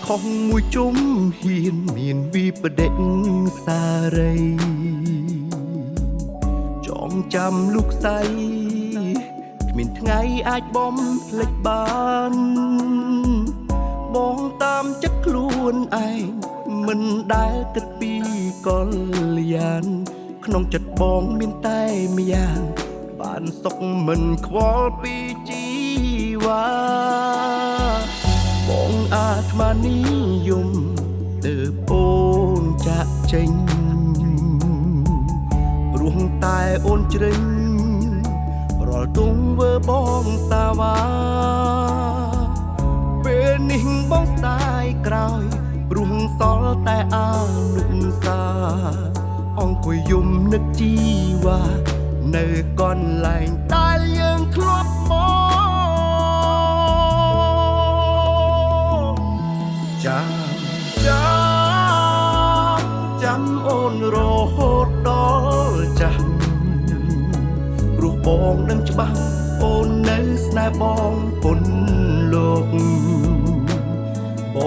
ខុសមួយជុំហ៊ានមានវិបដិសារីចងចាំลูกស្រីគ្មានថ្ងៃអាចបំភ្លេចបានបងតាមចិត្តខ្លួនឯងមិនដែលគិតពីកល្យានក្នុងចិត្តបងមានតែម្យ៉ាងបានសុខមិនខ្វល់ពីជីវ៉ាបងអាត្មានិយមទើបអូនចាក់ចេញព្រោះតែអូនជ្រេញរាល់ទង្វើបងសាវ៉ាពេលនេះបងស្ដាយក្រោយព្រោះសល់តែអនុសាអង្គុយយំនឹកជីវ៉ានៅកន្លែងដែលយើងធ្លាប់មកចាំអូនរហូតដល់ចាស់ព្រោះបងនឹងច្បាស់អូននៅស្នេហ៍បងពុនលោកប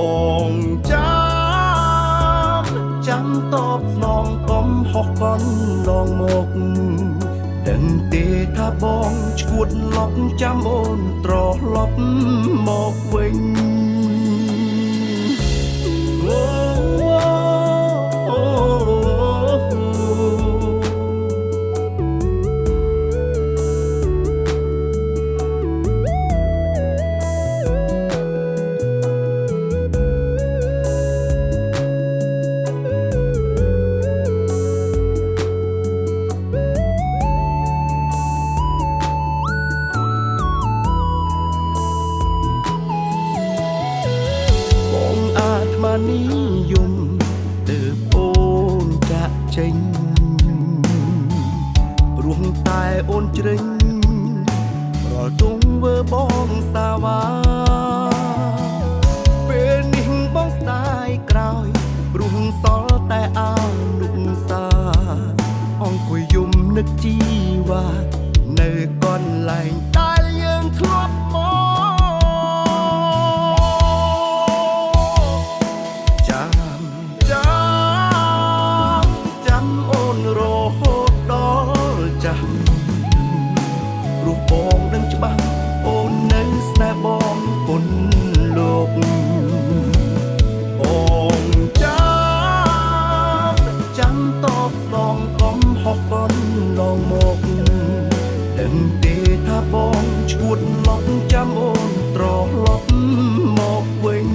ងចាំតបស្នងកុំហោះកន់ឡងមកដឹងទេថាបងឈួតលប់ចាំអូនត្រឡប់មកវិញនិយមទើបអូនចាក់ចេញព្រោះតែអូនជ្រេញរាល់ទង្វើបងសាវ៉ាពេលនេះបងស្ដាយក្រោយព្រោះសល់តែអនុសាអង្គុយយំនឹកជីវ៉ានៅកន្លែងដែលយើងធ្លាប់មកបងដឹងច្បាស់អូននៅស្នេហ៍បងពុនលោកបងចាំតបស្នងកុំហោះកន់ឡងមកដឹងទេថាបងឈួតលប់ចាំអូនត្រឡប់មកវិញ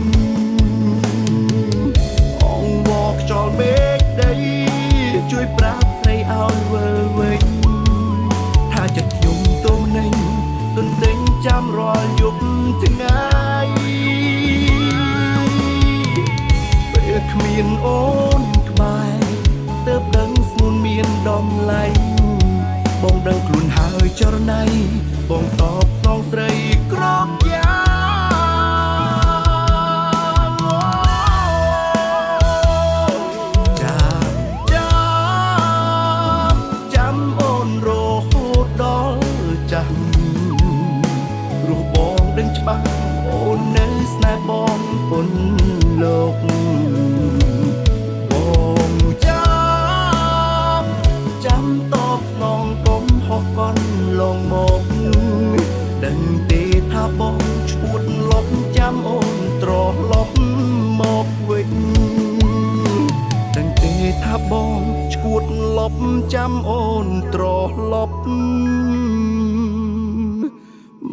អងវកខ្យល់មេឃដីជួយប្រាប់ស្រីឲ្យវិលវិញថាចិត្តខ្ញុំទុំនឹងទន្ទឹងចាំរាល់យប់ថ្ងៃពេលគ្មានអូនក្បែរទើបដឹងស្ងួនមានតម្លៃបងដឹងខ្លួនហើយចរណៃបងតបស្នងស្រីក្រកយ៉ាងអូនរហូតដល់ចាស់ព្រោះបងដឹងច្បាស់អូននៅស្នេហ៍បងពុនលោកបងចាំតបស្នងកុំហោះកន់ឡងមកដឹងទេថាបងឈួតលប់ចាំអូនត្រឡប់មកវិញដឹងទេថាបងឈួតលប់ចាំអូនត្រឡប់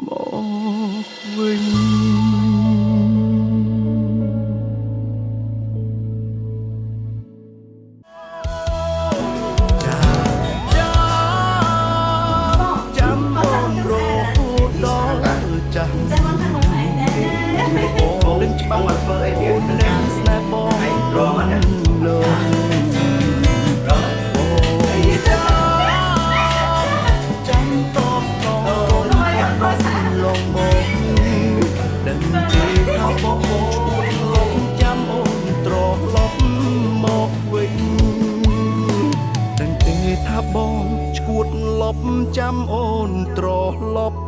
មកវិញចាំអូនរហូតដល់ចាស់បងនឹងច្បាស់មកធ្វើអីទៀតអូនស្នេហ៍បងរមលោកថាបងឈួតលប់ចាំអូនត្រឡប់